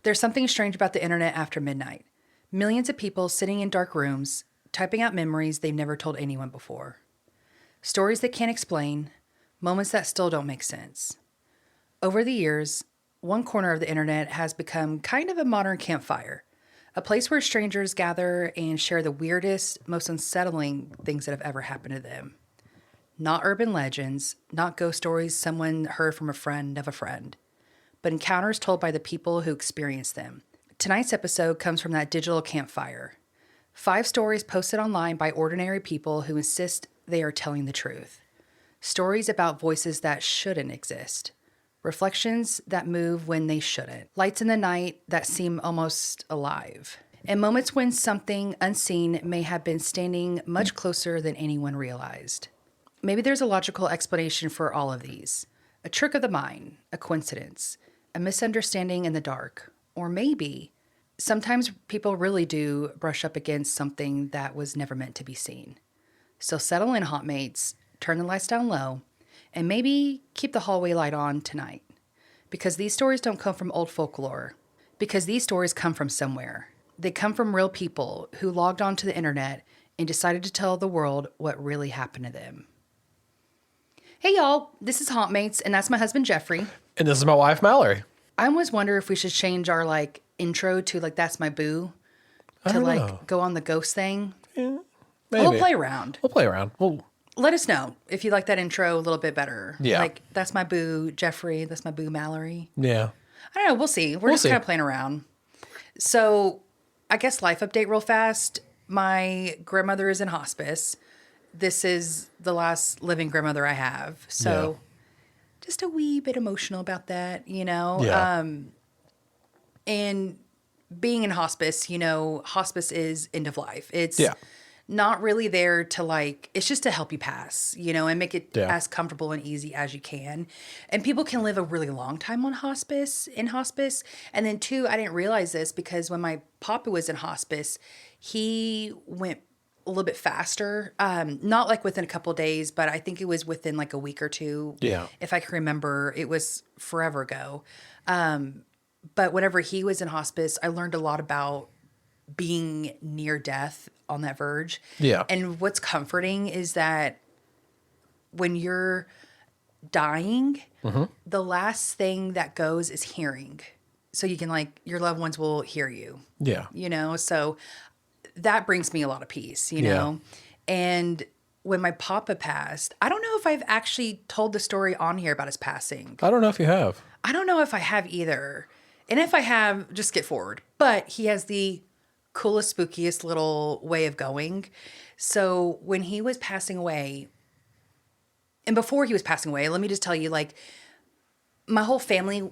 There's something strange about the internet after midnight. Millions of people sitting in dark rooms, typing out memories they've never told anyone before. Stories they can't explain, moments that still don't make sense. Over the years, one corner of the internet has become kind of a modern campfire, a place where strangers gather and share the weirdest, most unsettling things that have ever happened to them. Not urban legends, not ghost stories someone heard from a friend of a friend, but encounters told by the people who experienced them. Tonight's episode comes from that digital campfire. 5 stories posted online by ordinary people who insist they are telling the truth. Stories about voices that shouldn't exist. Reflections that move when they shouldn't. Lights in the night that seem almost alive. And moments when something unseen may have been standing much closer than anyone realized. Maybe there's a logical explanation for all of these. A trick of the mind, a coincidence, a misunderstanding in the dark. Or maybe sometimes people really do brush up against something that was never meant to be seen. So settle in, hot mates, turn the lights down low, and maybe keep the hallway light on tonight. Because these stories don't come from old folklore. Because these stories come from somewhere. They come from real people who logged onto the internet and decided to tell the world what really happened to them. Hey y'all, this is Hot Mates, and that's my husband Jeffrey. And this is my wife Mallory. I always wonder if we should change our intro to that's my boo to go on the ghost thing. Yeah, maybe. We'll play around. Let us know if you like that intro a little bit better. Yeah. That's my boo Jeffrey, that's my boo Mallory. Yeah. I don't know, we'll see. We're just kind of playing around. So, I guess life update real fast. My grandmother is in hospice. This is the last living grandmother I have. So, just a wee bit emotional about that, Yeah. And being in hospice, hospice is end of life. It's not really there to it's just to help you pass, and make it as comfortable and easy as you can. And people can live a really long time in hospice. And then 2, I didn't realize this because when my papa was in hospice, he went a little bit faster. Not within a couple of days, but I think it was within a week or 2. Yeah. If I can remember, it was forever ago. But whenever he was in hospice, I learned a lot about being near death on that verge. Yeah. And what's comforting is that when you're dying, the last thing that goes is hearing. So you can your loved ones will hear you. Yeah. So that brings me a lot of peace, know. And when my papa passed, I don't know if I've actually told the story on here about his passing. I don't know if you have. I don't know if I have either. And if I have, just skip forward. But he has the coolest, spookiest little way of going. So when he was passing away, and before he was passing away, let me just tell you, my whole family,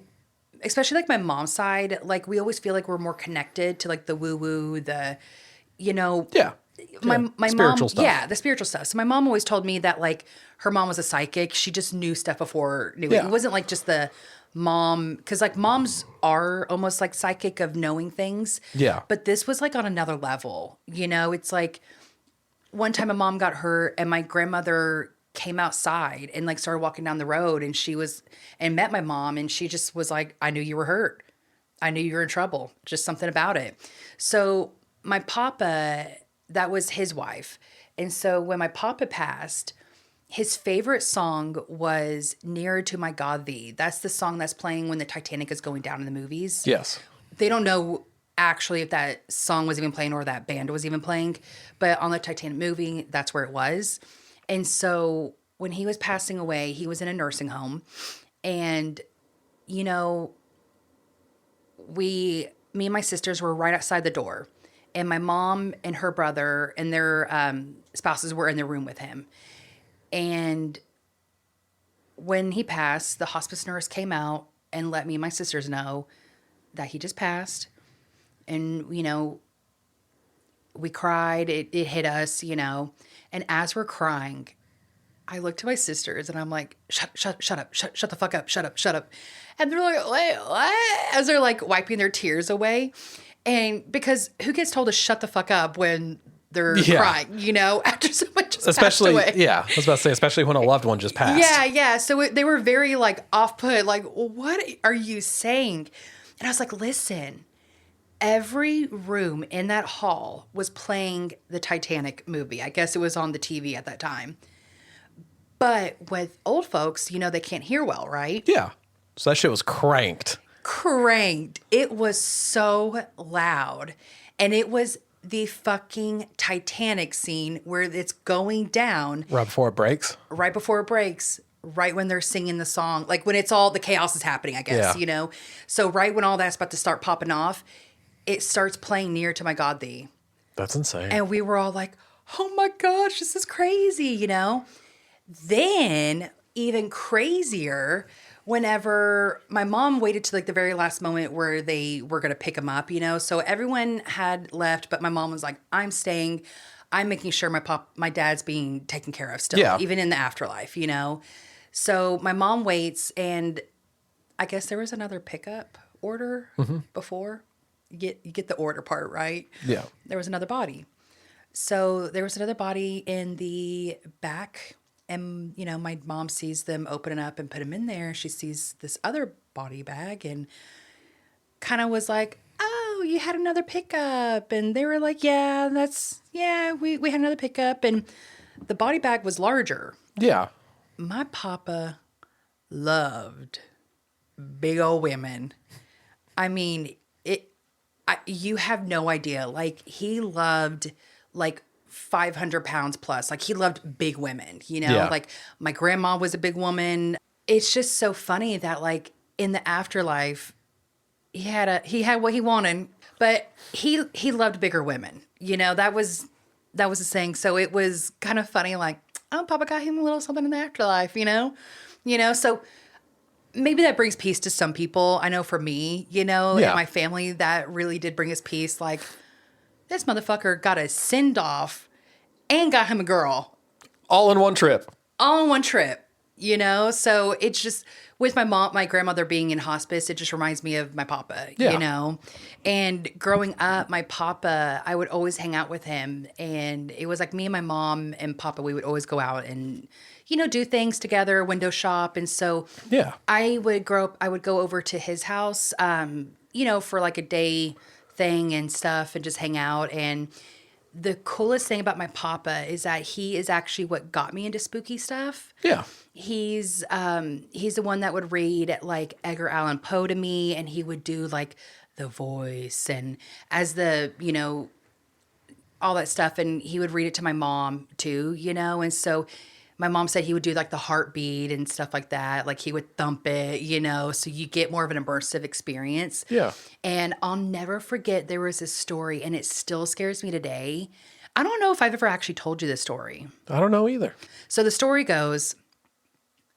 especially my mom's side, we always feel we're more connected to the woo-woo, the, Yeah. My spiritual mom, stuff. Yeah, the spiritual stuff. So my mom always told me that her mom was a psychic. She just knew stuff before knew it. It wasn't just the mom, because moms are almost psychic of knowing things. Yeah. But this was on another level. It's one time a mom got hurt and my grandmother came outside and started walking down the road and and met my mom and she just was I knew you were hurt. I knew you were in trouble. Just something about it. So my papa, that was his wife. And so when my papa passed, his favorite song was Nearer to My God Thee. That's the song that's playing when the Titanic is going down in the movies. Yes. They don't know actually if that song was even playing or that band was even playing. But on the Titanic movie, that's where it was. And so when he was passing away, he was in a nursing home. And, me and my sisters were right outside the door. And my mom and her brother and their spouses were in the room with him. And when he passed, the hospice nurse came out and let me and my sisters know that he just passed. And, we cried. It hit us, And as we're crying, I looked to my sisters and I'm like, shut up, shut the fuck up, shut up. And they're like, wait, what? As they're wiping their tears away. And because who gets told to shut the fuck up when they're crying, after someone just passed away. Yeah, I was about to say, especially when a loved one just passed. Yeah. So they were very off-put, what are you saying? And I was like, listen, every room in that hall was playing the Titanic movie. I guess it was on the TV at that time. But with old folks, you know, they can't hear well, right? Yeah. So that shit was cranked. Cranked. It was so loud. And it was the fucking Titanic scene where it's going down. Right before it breaks? Right before it breaks. Right when they're singing the song. Like when it's all, the chaos is happening, I guess, you know? So right when all that's about to start popping off, it starts playing Near to My God Thee. That's insane. And we were all like, oh my gosh, this is crazy, you know? Then, even crazier, whenever my mom waited to like the very last moment where they were going to pick him up, you know? So everyone had left, but my mom was like, I'm staying. I'm making sure my dad's being taken care of still, even in the afterlife, you know? So my mom waits, and I guess there was another pickup order before. You get the order part, right? Yeah. There was another body. So there was another body in the back. And, you know, my mom sees them open it up and put him in there. She sees this other body bag and kind of was like, oh, you had another pickup. And they were like, we had another pickup. And the body bag was larger. Yeah. My papa loved big old women. I mean, you have no idea. Like, he loved, like, 500 pounds plus. Like, he loved big women, you know? Like, my grandma was a big woman. It's just so funny that, like, in the afterlife, he had what he wanted, but he loved bigger women. You know, that was the saying. So it was kind of funny, like, oh, Papa got him a little something in the afterlife, you know? So maybe that brings peace to some people. I know for me, you know, and my family, that really did bring us peace. Like, this motherfucker got a send-off and got him a girl. All in one trip. All in one trip, you know? So it's just, with my grandmother being in hospice, it just reminds me of my papa, you know? And growing up, my papa, I would always hang out with him. And it was like me and my mom and papa, we would always go out and, you know, do things together, window shop. And so I would go over to his house, you know, for like a day thing and stuff and just hang out. And the coolest thing about my papa is that he is actually what got me into spooky stuff. Yeah. He's the one that would read like Edgar Allan Poe to me, and he would do like the voice and as the, you know, all that stuff. And he would read it to my mom too, you know? And so my mom said he would do like the heartbeat and stuff like that. Like he would thump it, you know, so you get more of an immersive experience. Yeah. And I'll never forget, there was this story, and it still scares me today. I don't know if I've ever actually told you this story. I don't know either. So the story goes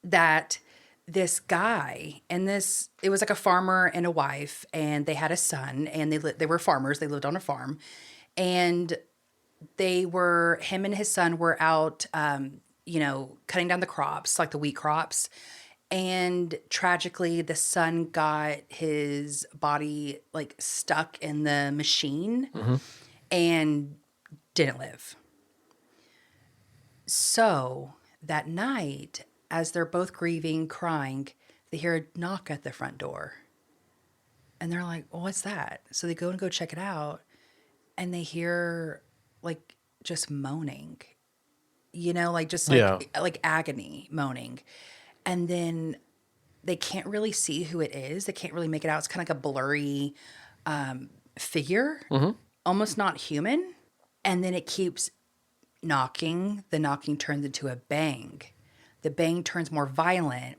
that this guy and it was like a farmer and a wife, and they had a son, and they were farmers. They lived on a farm, and him and his son were out, you know, cutting down the crops, like the wheat crops. And tragically, the son got his body like stuck in the machine and didn't live. So that night, as they're both grieving, crying, they hear a knock at the front door. And they're like, well, what's that? So they go check it out, and they hear like just moaning. You know, like just like agony moaning. And then they can't really see who it is. They can't really make it out. It's kind of like a blurry figure, almost not human. And then it keeps knocking. The knocking turns into a bang. The bang turns more violent.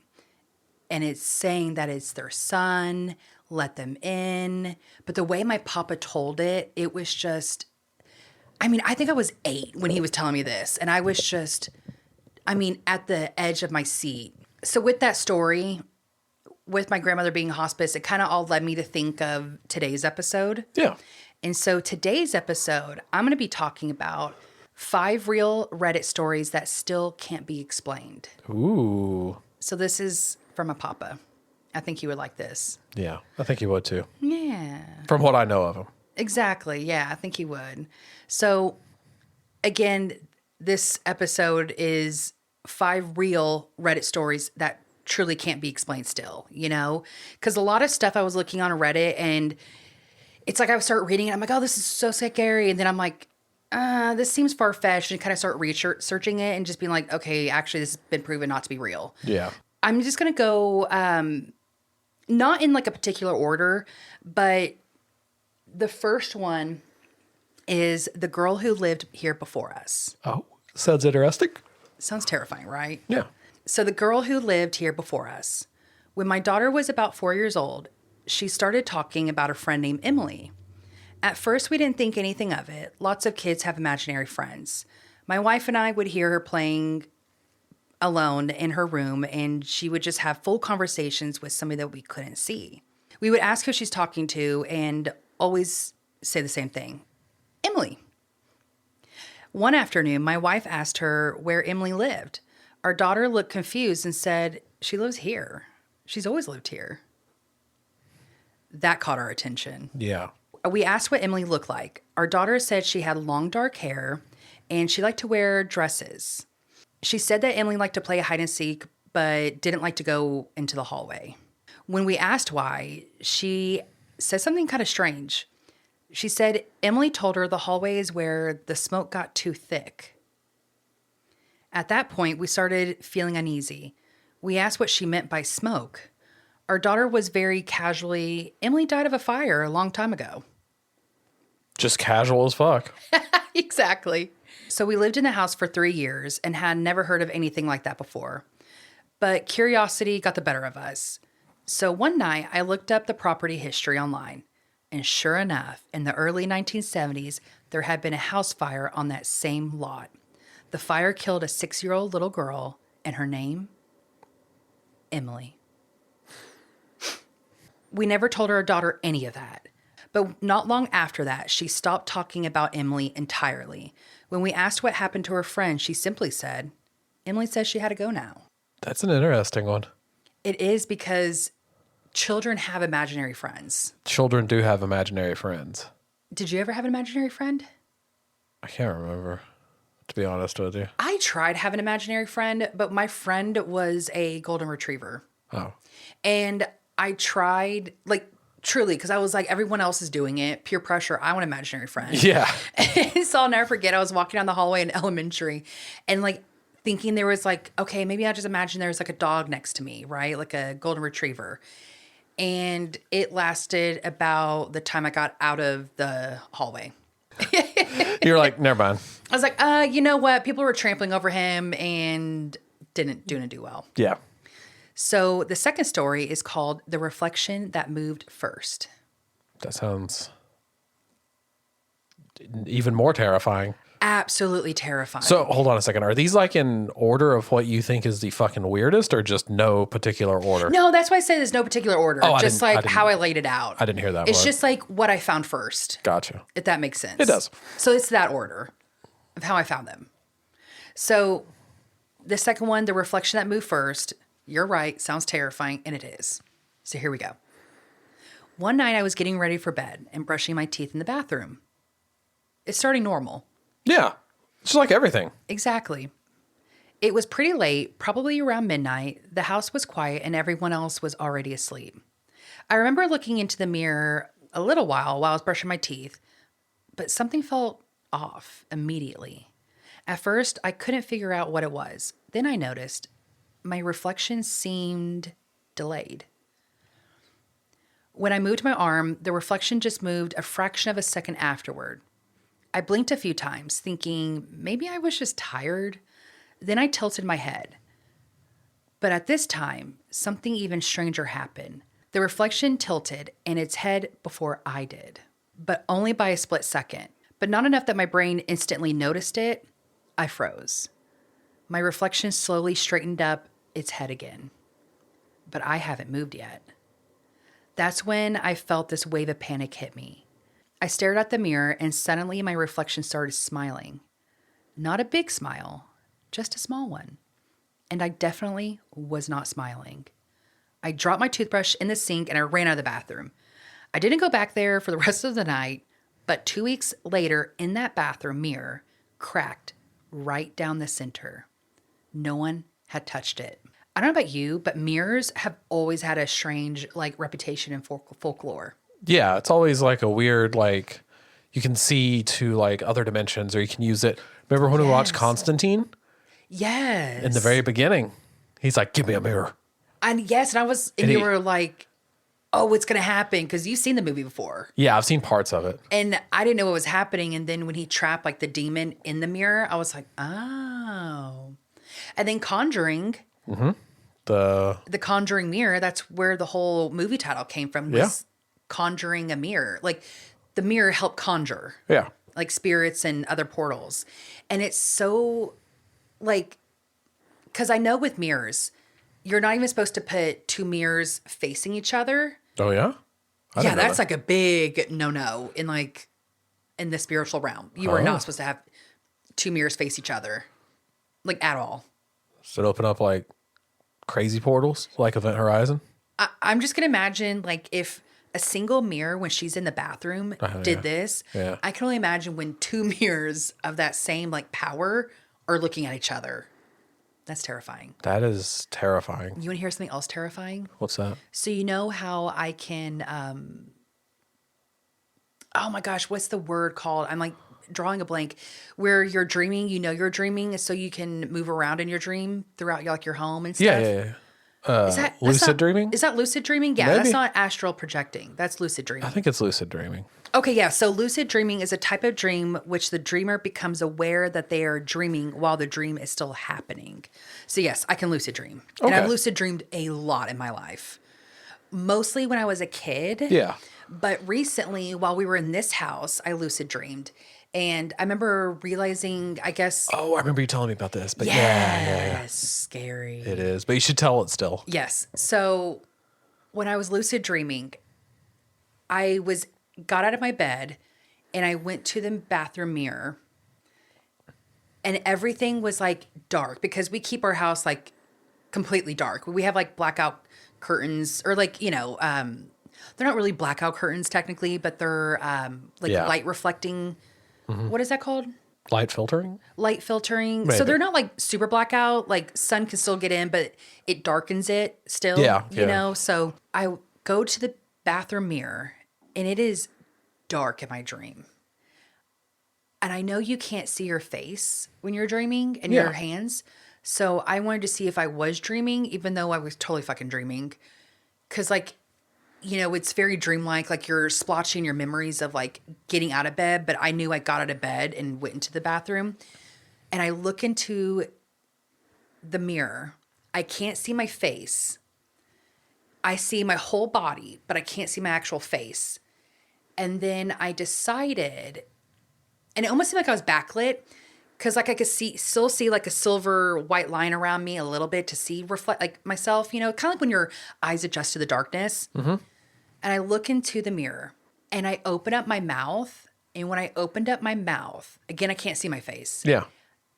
And it's saying that it's their son, let them in. But the way my papa told it, it was just... I mean, I think I was 8 when he was telling me this, and I was just, at the edge of my seat. So with that story, with my grandmother being in hospice, it kind of all led me to think of today's episode. Yeah. And so today's episode, I'm going to be talking about 5 real Reddit stories that still can't be explained. Ooh. So this is from a papa. I think he would like this. Yeah, I think he would too. Yeah. From what I know of him. Exactly. Yeah, I think he would. So, again, this episode is 5 real Reddit stories that truly can't be explained still, you know? Because a lot of stuff I was looking on Reddit, and it's like I would start reading it. I'm like, oh, this is so scary. And then I'm like, this seems far-fetched, and kind of start researching it and just being like, okay, actually, this has been proven not to be real. Yeah. I'm just going to go, not in like a particular order, but the first one is the girl who lived here before us. Oh, sounds interesting. Sounds terrifying, right? Yeah. So the girl who lived here before us, when my daughter was about 4 years old, she started talking about a friend named Emily. At first, we didn't think anything of it. Lots of kids have imaginary friends. My wife and I would hear her playing alone in her room, and she would just have full conversations with somebody that we couldn't see. We would ask who she's talking to and always say the same thing, Emily. One afternoon, my wife asked her where Emily lived. Our daughter looked confused and said, she lives here. She's always lived here. That caught our attention. Yeah. We asked what Emily looked like. Our daughter said she had long dark hair and she liked to wear dresses. She said that Emily liked to play hide and seek, but didn't like to go into the hallway. When we asked why, she said something kind of strange. She said Emily told her the hallway is where the smoke got too thick. At that point, we started feeling uneasy. We asked what she meant by smoke. Our daughter was very casually, Emily died of a fire a long time ago. Just casual as fuck. Exactly. So we lived in the house for 3 years and had never heard of anything like that before. But curiosity got the better of us. So one night I looked up the property history online. And sure enough, in the early 1970s, there had been a house fire on that same lot. The fire killed a 6-year-old little girl, and her name? Emily. We never told our daughter any of that. But not long after that, she stopped talking about Emily entirely. When we asked what happened to her friend, she simply said, Emily says she had to go now. That's an interesting one. It is because children have imaginary friends. Children do have imaginary friends. Did you ever have an imaginary friend? I can't remember, to be honest with you. I tried having an imaginary friend, but my friend was a golden retriever. Oh. And I tried, like, truly, because I was like, everyone else is doing it. Peer pressure. I want an imaginary friend. Yeah. So I'll never forget. I was walking down the hallway in elementary and like thinking there was like, okay, maybe I just imagine there's like a dog next to me, right? Like a golden retriever. And it lasted about the time I got out of the hallway. You're like, never mind. I was like, you know what? People were trampling over him and didn't do well. Yeah. So the second story is called The Reflection That Moved First. That sounds even more terrifying. Absolutely terrifying. So hold on a second. Are these like in order of what you think is the fucking weirdest or just no particular order? No, that's why I say there's no particular order. Oh, just like how I laid it out. I didn't hear that It's part. just like what I found first. Gotcha. If that makes sense. It does. So it's that order of how I found them. So the second one, The Reflection That Moved First. You're right. Sounds terrifying. And it is. So here we go. One night I was getting ready for bed and brushing my teeth in the bathroom. It's starting normal. Yeah. It's like everything. Exactly. It was pretty late, probably around midnight. The house was quiet and everyone else was already asleep. I remember looking into the mirror a little while I was brushing my teeth, but something felt off immediately. At first, I couldn't figure out what it was. Then I noticed my reflection seemed delayed. When I moved my arm, the reflection just moved a fraction of a second afterward. I blinked a few times, thinking maybe I was just tired. Then I tilted my head. But at this time, something even stranger happened. The reflection tilted in its head before I did, but only by a split second. But not enough that my brain instantly noticed it. I froze. My reflection slowly straightened up its head again. But I haven't moved yet. That's when I felt this wave of panic hit me. I stared at the mirror and suddenly my reflection started smiling. Not a big smile, just a small one. And I definitely was not smiling. I dropped my toothbrush in the sink and I ran out of the bathroom. I didn't go back there for the rest of the night, but 2 weeks later in that bathroom mirror, cracked right down the center. No one had touched it. I don't know about you, but mirrors have always had a strange like reputation in folklore. Yeah, it's always like a weird, like, you can see to like other dimensions, or you can use it. Remember when we watched Yes. Constantine in the Yes. very beginning? He's like, give me a mirror. And yes, and And you he, were like, oh, it's going to happen because you've seen the movie before. yeah, I've seen parts of it. And I didn't know what was happening. And then when he trapped like the demon in the mirror, I was like, oh. And then Conjuring, The, the Conjuring mirror, that's where the whole movie title came from, was conjuring a mirror. Like the mirror helped conjure yeah. like spirits and other portals. And it's so like, because I know with mirrors, you're not even supposed to put two mirrors facing each other. Oh, yeah? I Yeah, didn't know that's that. like a big no-no in like in the spiritual realm. You are Oh. not supposed to have two mirrors face each other, like at all. Does it open up like crazy portals, like Event Horizon? I'm just gonna imagine like if a single mirror when she's in the bathroom did yeah. this. Yeah. I can only imagine when two mirrors of that same like power are looking at each other. That's terrifying. That is terrifying. You want to hear something else terrifying? What's that? So you know how I can oh my gosh, what's the word called? I'm like drawing a blank. Where you're dreaming, you know you're dreaming, so you can move around in your dream throughout like your home and stuff. Yeah. Is that lucid not, dreaming? Is that lucid dreaming? Yeah, that's Maybe. not astral projecting. That's lucid dreaming. I think it's lucid dreaming. Okay, yeah. So lucid dreaming is a type of dream which the dreamer becomes aware that they are dreaming while the dream is still happening. So yes, I can lucid dream. And I've Okay. lucid dreamed a lot in my life. Mostly when I was a kid. Yeah. But recently, while we were in this house, I lucid dreamed. And I remember realizing, I guess, Oh, I remember you telling me about this. But yes, scary. it is. But you should tell it still. Yes. So when I was lucid dreaming, I got out of my bed and I went to the bathroom mirror and everything was like dark because we keep our house like completely dark. We have like blackout curtains or like, they're not really blackout curtains technically, but they're like Yeah. light reflecting. What is that called? Light filtering? Light filtering. So Maybe. they're not like super blackout, like sun can still get in, but it darkens it still, Yeah, you yeah. know? So I go to the bathroom mirror and it is dark in my dream. And I know you can't see your face when you're dreaming and Yeah. your hands. So I wanted to see if I was dreaming, even though I was totally fucking dreaming. Cause like, it's very dreamlike. Like you're splotching your memories of like getting out of bed, but I knew I got out of bed and went into the bathroom. And I look into the mirror. I can't see my face. I see my whole body, but I can't see my actual face. And then I decided, and it almost seemed like I was backlit because like I could still see like a silver white line around me a little bit to see reflect like myself, kind of like when your eyes adjust to the darkness. Mm-hmm. And I look into the mirror and I open up my mouth. And when I opened up my mouth, again, I can't see my face. Yeah.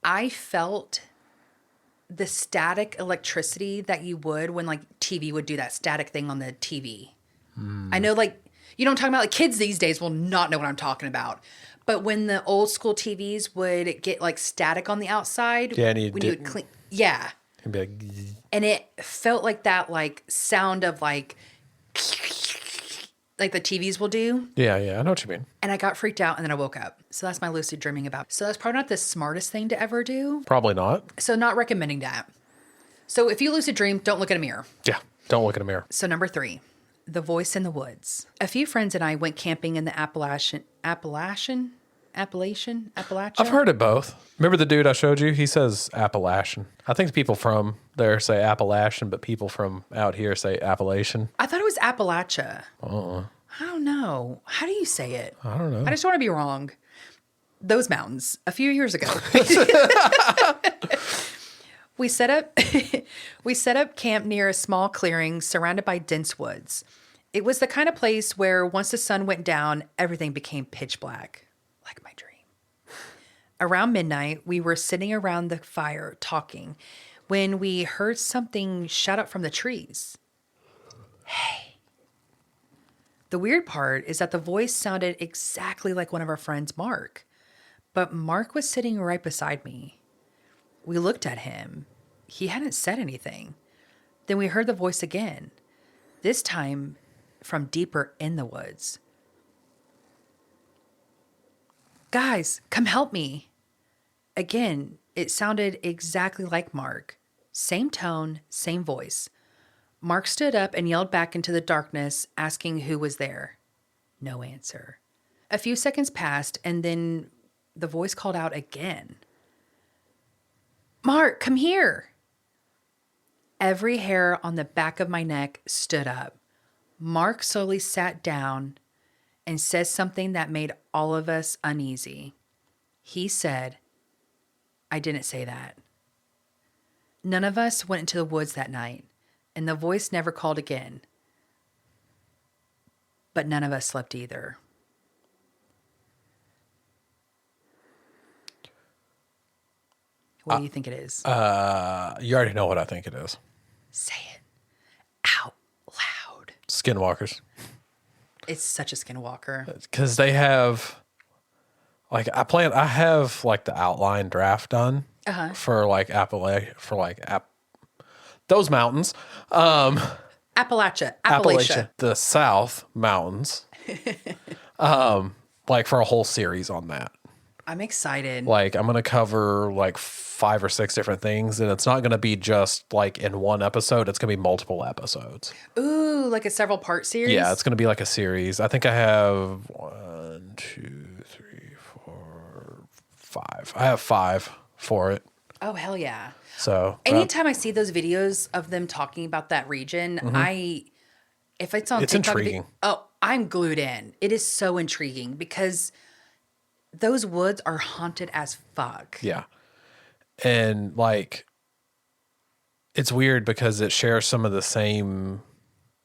I felt the static electricity that you would when like TV would do that static thing on the TV. I know like, you know what I'm talking about? Like kids these days will not know what I'm talking about. But when the old school TVs would get like static on the outside, Yeah, and when you would clean, yeah. It'd be like, And it felt like that like sound of like the TVs will do. yeah, I know what you mean. And I got freaked out and then I woke up. So that's my lucid dreaming about. So that's probably not the smartest thing to ever do. Probably not. So not recommending that. So if you lucid dream, don't look at a mirror. Yeah. Don't look in a mirror. So number 3, the voice in the woods. A few friends and I went camping in the Appalachian. I've heard it both. Remember the dude I showed you? He says Appalachian. I think people from there say Appalachian, but people from out here say Appalachian. I thought it was Appalachia. I don't know. How do you say it? I don't know. I just want to be wrong. Those mountains a few years ago. We set up camp near a small clearing surrounded by dense woods. It was the kind of place where once the sun went down, everything became pitch black, like my dream. Around midnight, we were sitting around the fire talking when we heard something shout out from the trees. Hey. The weird part is that the voice sounded exactly like one of our friends, Mark. But Mark was sitting right beside me. We looked at him. He hadn't said anything. Then we heard the voice again, this time from deeper in the woods. Guys, come help me. Again, it sounded exactly like Mark. Same tone, same voice. Mark stood up and yelled back into the darkness, asking who was there. No answer. A few seconds passed, and then the voice called out again. Mark, come here. Every hair on the back of my neck stood up. Mark slowly sat down and said something that made all of us uneasy. He said, I didn't say that. None of us went into the woods that night, and the voice never called again. But none of us slept either. What do you think it is? You already know what I think it is. Say it out loud. Skinwalkers. It's such a skinwalker. Because they have, like, I have, like, the outline draft done for, like, those mountains. Appalachia. The South Mountains. Like, for a whole series on that. I'm excited. Like, I'm going to cover, like, 5 or 6 different things, and it's not going to be just, like, in one episode. It's going to be multiple episodes. Ooh, like a several part series? Yeah, it's going to be like a series. I think I have 1, 2, 3, 4, 5. I have 5 for it. Oh, hell yeah. So anytime I see those videos of them talking about that region, if it's on it's TikTok, intriguing. I'm glued in. It is so intriguing because those woods are haunted as fuck. Yeah. And, like, it's weird because it shares some of the same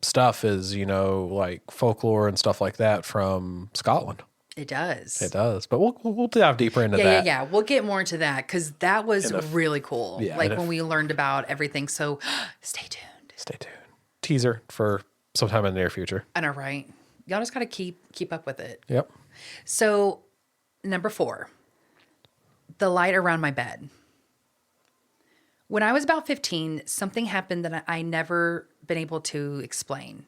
stuff as, you know, like folklore and stuff like that from Scotland. It does. It does. But we'll dive deeper into that. Yeah. We'll get more into that because that was really cool. Yeah, like when we learned about everything. So stay tuned. Stay tuned. Teaser for sometime in the near future. I know, right? Y'all just got to keep up with it. Yep. So, number 4, the light around my bed. When I was about 15, something happened that I never been able to explain.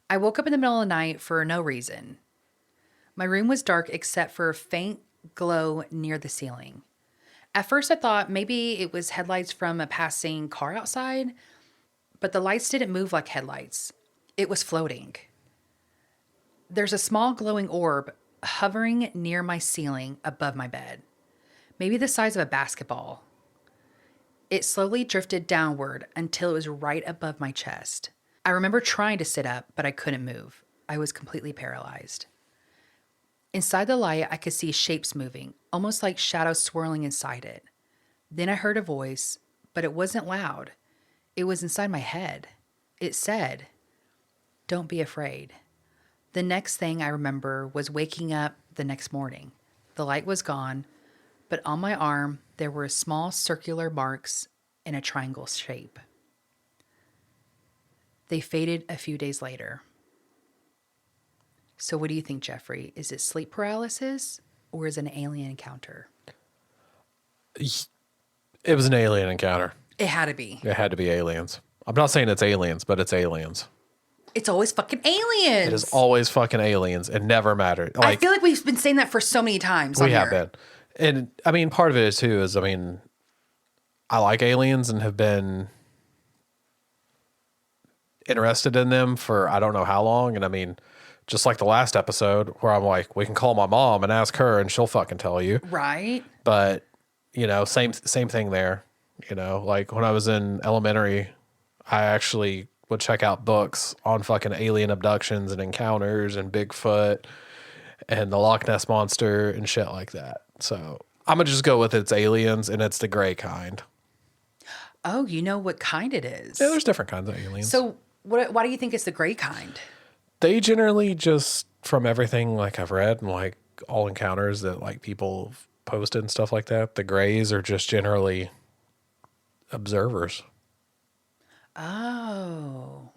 I woke up in the middle of the night for no reason. My room was dark except for a faint glow near the ceiling. At first I thought maybe it was headlights from a passing car outside, but the lights didn't move like headlights. It was floating. There's a small glowing orb hovering near my ceiling above my bed, maybe the size of a basketball. It slowly drifted downward until it was right above my chest. I remember trying to sit up, but I couldn't move. I was completely paralyzed. Inside the light, I could see shapes moving, almost like shadows swirling inside it. Then I heard a voice, but it wasn't loud. It was inside my head. It said, "Don't be afraid." The next thing I remember was waking up the next morning. The light was gone, but on my arm, there were small circular marks in a triangle shape. They faded a few days later. So what do you think, Jeffrey? Is it sleep paralysis or is it an alien encounter? It was an alien encounter. It had to be. It had to be aliens. I'm not saying it's aliens, but it's aliens. It's always fucking aliens. It is always fucking aliens. It never mattered. I feel like we've been saying that for so many times. We have been. And I mean, part of it is too is, I mean, I like aliens and have been interested in them for I don't know how long. And I mean, just like the last episode where I'm like, we can call my mom and ask her and she'll fucking tell you. Right. But, you know, same thing there. You know, like when I was in elementary, I actually would check out books on fucking alien abductions and encounters and Bigfoot and the Loch Ness Monster and shit like that. So I'm going to just go with it's aliens and it's the gray kind. Oh, you know what kind it is? Yeah, there's different kinds of aliens. So why do you think it's the gray kind? They generally just, from everything like I've read and like all encounters that like people have posted and stuff like that, the grays are just generally observers. Oh.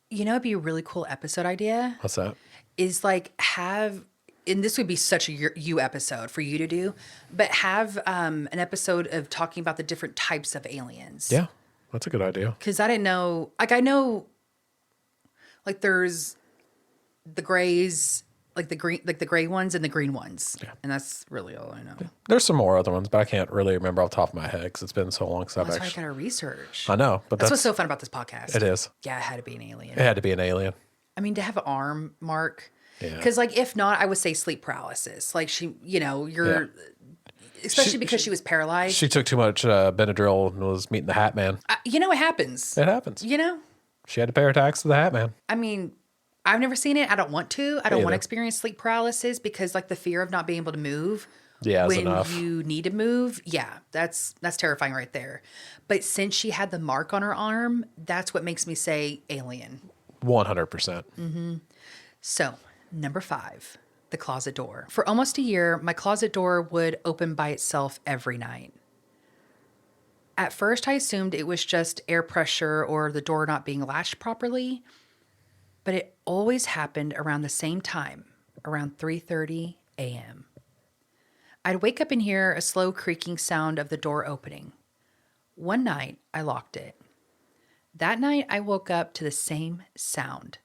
You know, it'd be a really cool episode idea. What's that? Is like and this would be such a you episode for you to do, but have an episode of talking about the different types of aliens. Yeah. That's a good idea. Because I didn't know, like, I know, like, there's the grays, like the green, like the gray ones and the green ones. Yeah. And that's really all I know. There's some more other ones, but I can't really remember off the top of my head because it's been so long since I've That's why I actually. got to research. I know, but That's what's so fun about this podcast. It is. Yeah, it had to be an alien. It had to be an alien. I mean, to have an arm mark. Yeah. Because, like, if not, I would say sleep paralysis. Like, she, you know, you're, Yeah. especially because she was paralyzed. She took too much Benadryl and was meeting the Hat Man. You know, it happens. It happens. You know? She had to pay her tax to the Hat Man. I mean, I've never seen it. I don't want to. I don't want to either. experience sleep paralysis because, like, the fear of not being able to move. Yeah, is when enough. you need to move, yeah, that's terrifying right there. But since she had the mark on her arm, that's what makes me say alien. 100%. So, number 5, the closet door. For almost a year, my closet door would open by itself every night. At first, I assumed it was just air pressure or the door not being latched properly, but it always happened around the same time, around 3:30 a.m. I'd wake up and hear a slow creaking sound of the door opening. One night, I locked it. That night, I woke up to the same sound,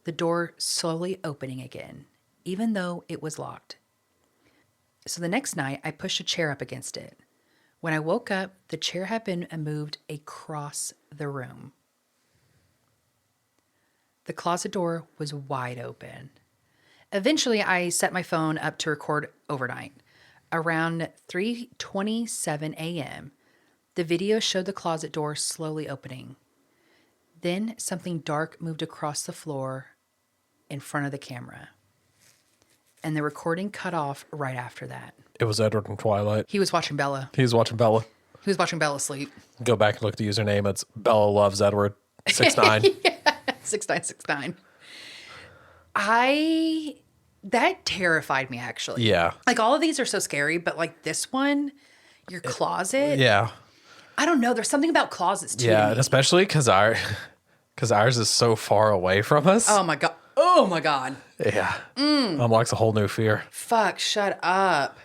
the door slowly opening again, even though it was locked. So the next night, I pushed a chair up against it. When I woke up, the chair had been moved across the room. The closet door was wide open. Eventually, I set my phone up to record overnight. Around 3:27 a.m., the video showed the closet door slowly opening. Then something dark moved across the floor in front of the camera. And the recording cut off right after that. It was Edward from Twilight. He was watching Bella. He was watching Bella. He was watching Bella sleep. Go back and look at the username. It's Bella Loves Edward 69. 6969. That terrified me, actually. Yeah. Like, all of these are so scary, but, like, this one, your closet. Yeah. I don't know. There's something about closets, too. Yeah, to and me. especially because ours is so far away from us. Oh, my God. Oh, my God. Yeah. Unlocks a whole new fear. Fuck, shut up.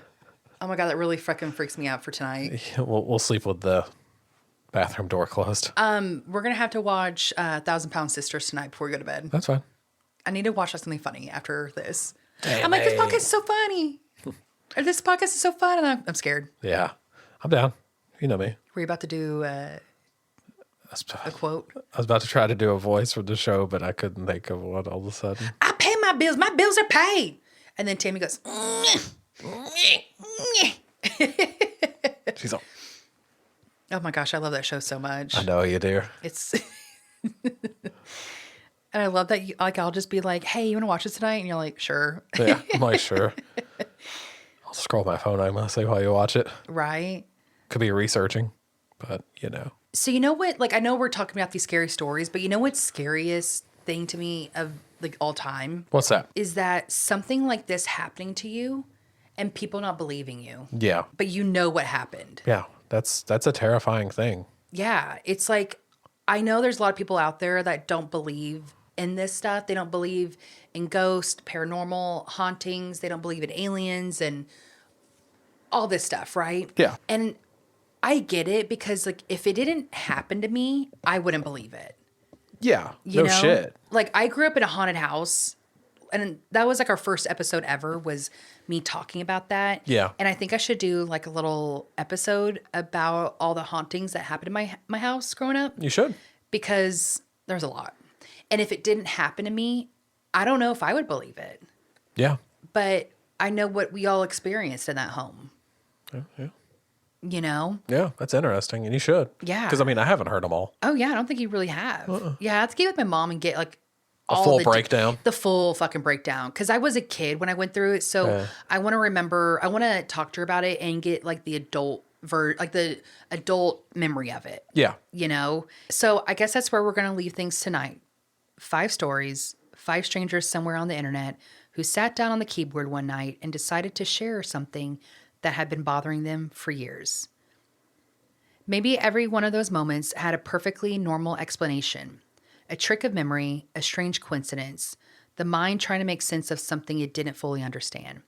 Oh, my God. That really fucking freaks me out for tonight. We'll sleep with the bathroom door closed. We're going to have to watch 1,000-Pound Sisters tonight before we go to bed. That's fine. I need to watch something funny after this. Damn, I'm like, this hey. podcast is so funny. Or this podcast is so fun. And I'm scared. Yeah. I'm down. You know me. Were you about to do I a quote? was about to try to do a voice for the show, but I couldn't think of what all of a sudden. I pay my bills. My bills are paid. And then Tammy goes, She's all, oh my gosh, I love that show so much. I know you do. It's and I love that I'll just be like, hey, you want to watch this tonight? And you're like, sure. Yeah, I'm like, sure. I'll scroll my phone. I'm going to say while you watch it. Right. Could be researching, but you know. So you know what? Like, I know we're talking about these scary stories, but you know what's scariest thing to me of like all time? What's that? Is that something like this happening to you and people not believing you, Yeah. but you know what happened. Yeah. That's a terrifying thing. Yeah. It's like, I know there's a lot of people out there that don't believe in this stuff. They don't believe in ghosts, paranormal hauntings. They don't believe in aliens and all this stuff, right? Yeah. And I get it because, like, if it didn't happen to me, I wouldn't believe it. Yeah. You No know? shit. Like, I grew up in a haunted house, and that was like our first episode ever was me talking about that. Yeah. And I think I should do like a little episode about all the hauntings that happened in my house growing up You should. because there's a lot. And if it didn't happen to me, I don't know if I would believe it. Yeah. But I know what we all experienced in that home. Yeah. You know? Yeah. That's interesting. And you should. Yeah. Because, I mean, I haven't heard them all. Oh, yeah. I don't think you really have. Yeah, I have to get with my mom and get like A full the breakdown. The full fucking breakdown. Because I was a kid when I went through it. So I want to remember, I want to talk to her about it and get like the adult the adult memory of it. Yeah. You know? So I guess that's where we're going to leave things tonight. 5 stories, 5 strangers somewhere on the internet who sat down on the keyboard one night and decided to share something that had been bothering them for years. Maybe every one of those moments had a perfectly normal explanation, a trick of memory, a strange coincidence, the mind trying to make sense of something it didn't fully understand.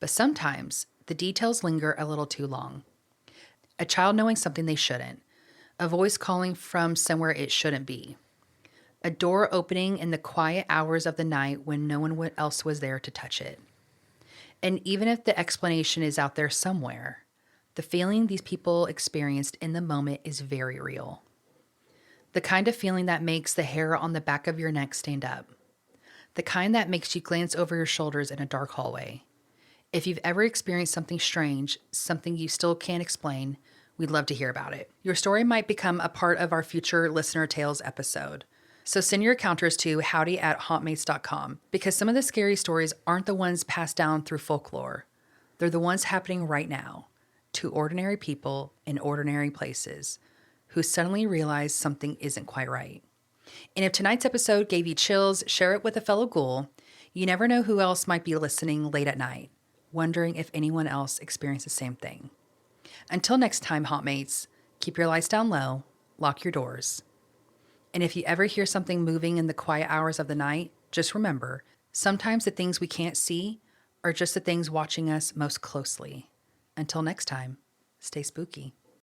But sometimes the details linger a little too long. A child knowing something they shouldn't, a voice calling from somewhere it shouldn't be, a door opening in the quiet hours of the night when no one else was there to touch it. And even if the explanation is out there somewhere, the feeling these people experienced in the moment is very real. The kind of feeling that makes the hair on the back of your neck stand up. The kind that makes you glance over your shoulders in a dark hallway. If you've ever experienced something strange, something you still can't explain, we'd love to hear about it. Your story might become a part of our future Listener Tales episode. So send your encounters to howdy@hauntmates.com, because some of the scary stories aren't the ones passed down through folklore. They're the ones happening right now to ordinary people in ordinary places who suddenly realize something isn't quite right. And if tonight's episode gave you chills, share it with a fellow ghoul. You never know who else might be listening late at night, wondering if anyone else experienced the same thing. Until next time, Hauntmates, keep your lights down low, lock your doors. And if you ever hear something moving in the quiet hours of the night, just remember, sometimes the things we can't see are just the things watching us most closely. Until next time, stay spooky.